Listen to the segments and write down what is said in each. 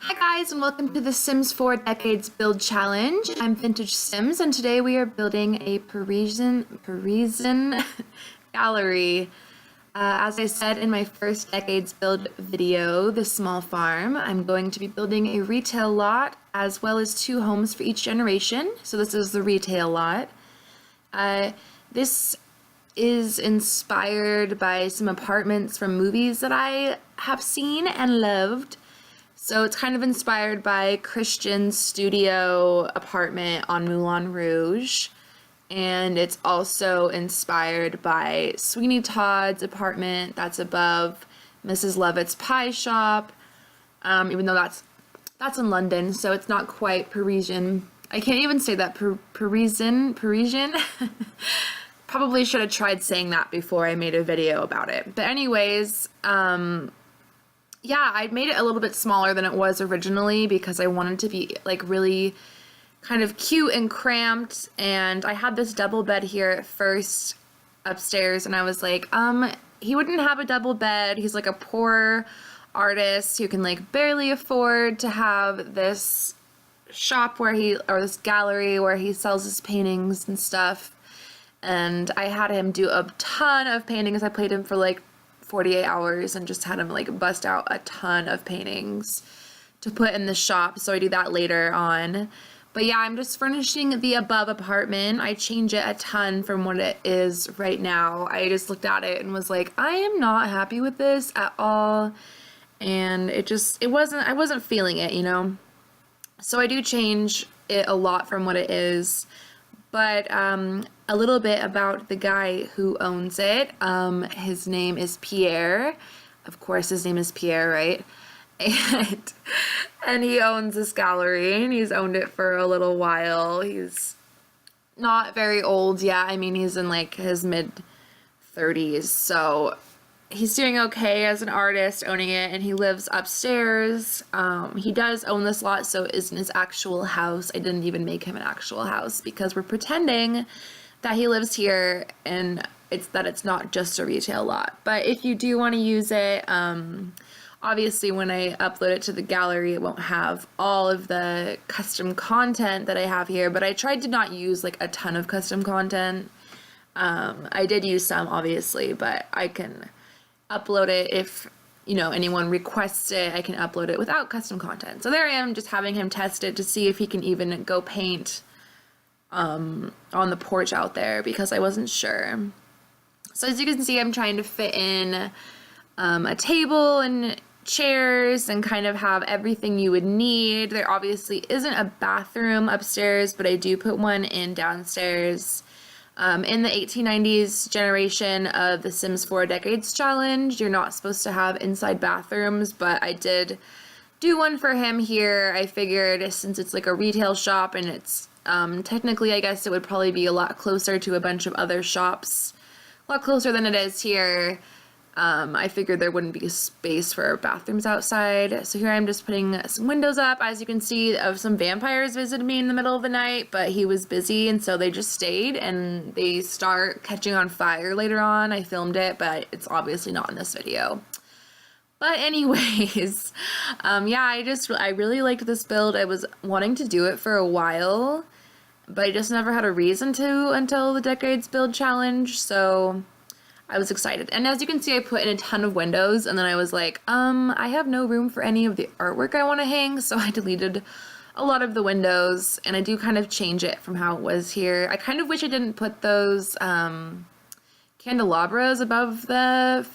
Hi guys, and welcome to the Sims 4 Decades Build Challenge. I'm VintageSims, and today we are building a Parisian gallery. As I said in my first Decades Build video, The Small Farm, I'm going to be building a retail lot as well as 2 homes for each generation. So this is the retail lot. This is inspired by some apartments from movies that I have seen and loved. So it's kind of inspired by Christian's studio apartment on Moulin Rouge. And it's also inspired by Sweeney Todd's apartment that's above Mrs. Levitt's pie shop. Even though that's in London, so it's not quite Parisian. I can't even say that, Parisian? Probably should have tried saying that before I made a video about it. But anyways, yeah, I made it a little bit smaller than it was originally because I wanted to be like really kind of cute and cramped, and I had this double bed here at first upstairs, and I was like, he wouldn't have a double bed. He's like a poor artist who can like barely afford to have this shop or this gallery where he sells his paintings and stuff. And I had him do a ton of paintings. I played him for like 48 hours and just had him like bust out a ton of paintings to put in the shop, so I do that later on. But yeah, I'm just furnishing the above apartment. I change it a ton from what it is right now. I just looked at it and was like, I am not happy with this at all, and I wasn't feeling it, you know? So I do change it a lot from what it is. But a little bit about the guy who owns it. His name is Pierre. Of course, his name is Pierre, right? And he owns this gallery, and he's owned it for a little while. He's not very old yet. I mean, he's in like his mid-30s, so he's doing okay as an artist owning it, and he lives upstairs. He does own this lot, so it isn't his actual house. I didn't even make him an actual house because we're pretending that he lives here, and it's not just a retail lot. But if you do want to use it, obviously when I upload it to the gallery, it won't have all of the custom content that I have here, but I tried to not use like a ton of custom content. I did use some, obviously, but I can upload it if, you know, anyone requests it. I can upload it without custom content. So there I am, just having him test it to see if he can even go paint on the porch out there, because I wasn't sure. So as you can see, I'm trying to fit in a table and chairs and kind of have everything you would need. There obviously isn't a bathroom upstairs, but I do put one in downstairs. In the 1890s generation of the Sims 4 Decades Challenge, you're not supposed to have inside bathrooms, but I did do one for him here. I figured since it's like a retail shop and it's technically, I guess it would probably be a lot closer to a bunch of other shops, a lot closer than it is here. I figured there wouldn't be space for bathrooms outside. So here I'm just putting some windows up. As you can see, some vampires visited me in the middle of the night, but he was busy, and so they just stayed, and they start catching on fire later on. I filmed it, but it's obviously not in this video. But anyways, yeah, I really liked this build. I was wanting to do it for a while, but I just never had a reason to until the Decades Build Challenge, so I was excited. And as you can see, I put in a ton of windows, and then I was like, I have no room for any of the artwork I want to hang, so I deleted a lot of the windows, and I do kind of change it from how it was here. I kind of wish I didn't put those candelabras above the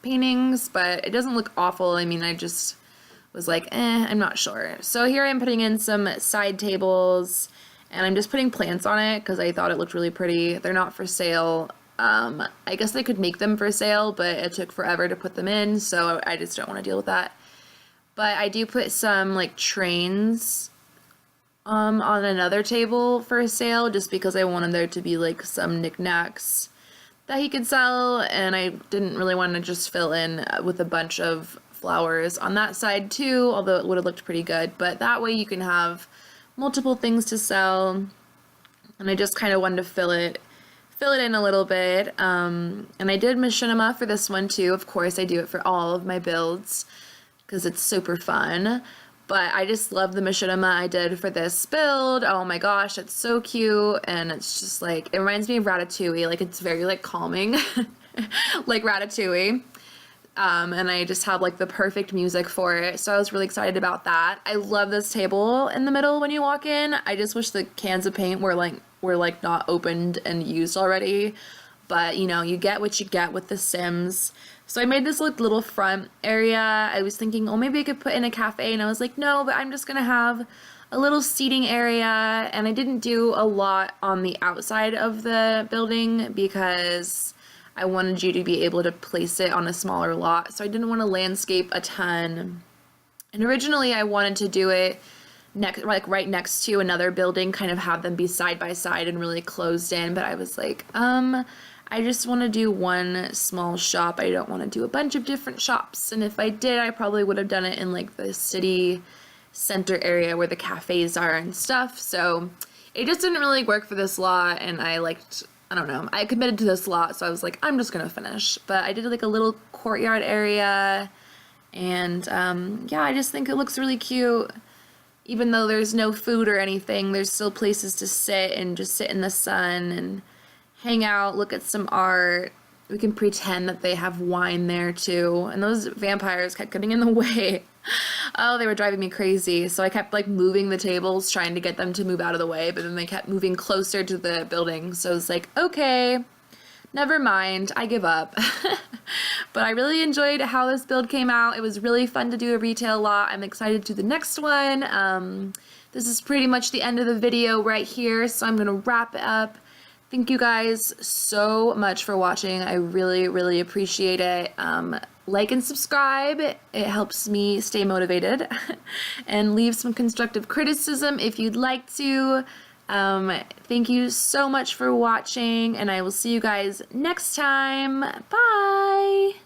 paintings, but it doesn't look awful. I mean, I just was like, I'm not sure. So here I'm putting in some side tables, and I'm just putting plants on it because I thought it looked really pretty. They're not for sale. I guess they could make them for sale, but it took forever to put them in, so I just don't want to deal with that. But I do put some like trains on another table for sale, just because I wanted there to be like some knickknacks that he could sell, and I didn't really want to just fill in with a bunch of flowers on that side too, although it would have looked pretty good. But that way you can have multiple things to sell, and I just kind of wanted to fill it in a little bit. And I did Machinima for this one too. Of course, I do it for all of my builds because it's super fun. But I just love the machinima I did for this build. Oh my gosh, it's so cute. And it's just like, it reminds me of Ratatouille. Like, it's very like calming, like Ratatouille. And I just have like the perfect music for it. So I was really excited about that. I love this table in the middle when you walk in. I just wish the cans of paint were like not opened and used already. But you know, you get what you get with the Sims. So I made this like little front area. I was thinking, oh, maybe I could put in a cafe, and I was like, no, but I'm just gonna have a little seating area. And I didn't do a lot on the outside of the building because I wanted you to be able to place it on a smaller lot. So I didn't want to landscape a ton. And originally I wanted to do it right next to another building, kind of have them be side by side and really closed in. But I was like, I just want to do one small shop. I don't want to do a bunch of different shops. And if I did, I probably would have done it in like the city center area where the cafes are and stuff. So it just didn't really work for this lot. And I don't know, I committed to this lot. So I was like, I'm just going to finish. But I did like a little courtyard area. And yeah, I just think it looks really cute. Even though there's no food or anything, there's still places to sit and just sit in the sun and hang out, look at some art. We can pretend that they have wine there too. And those vampires kept getting in the way. Oh, they were driving me crazy. So I kept like moving the tables, trying to get them to move out of the way, but then they kept moving closer to the building. So I was like, okay, never mind, I give up. But I really enjoyed how this build came out. It was really fun to do a retail lot. I'm excited to do the next one. This is pretty much the end of the video right here, so I'm gonna wrap it up. Thank you guys so much for watching. I really, really appreciate it. Like and subscribe. It helps me stay motivated. And leave some constructive criticism if you'd like to. Thank you so much for watching, and I will see you guys next time. Bye!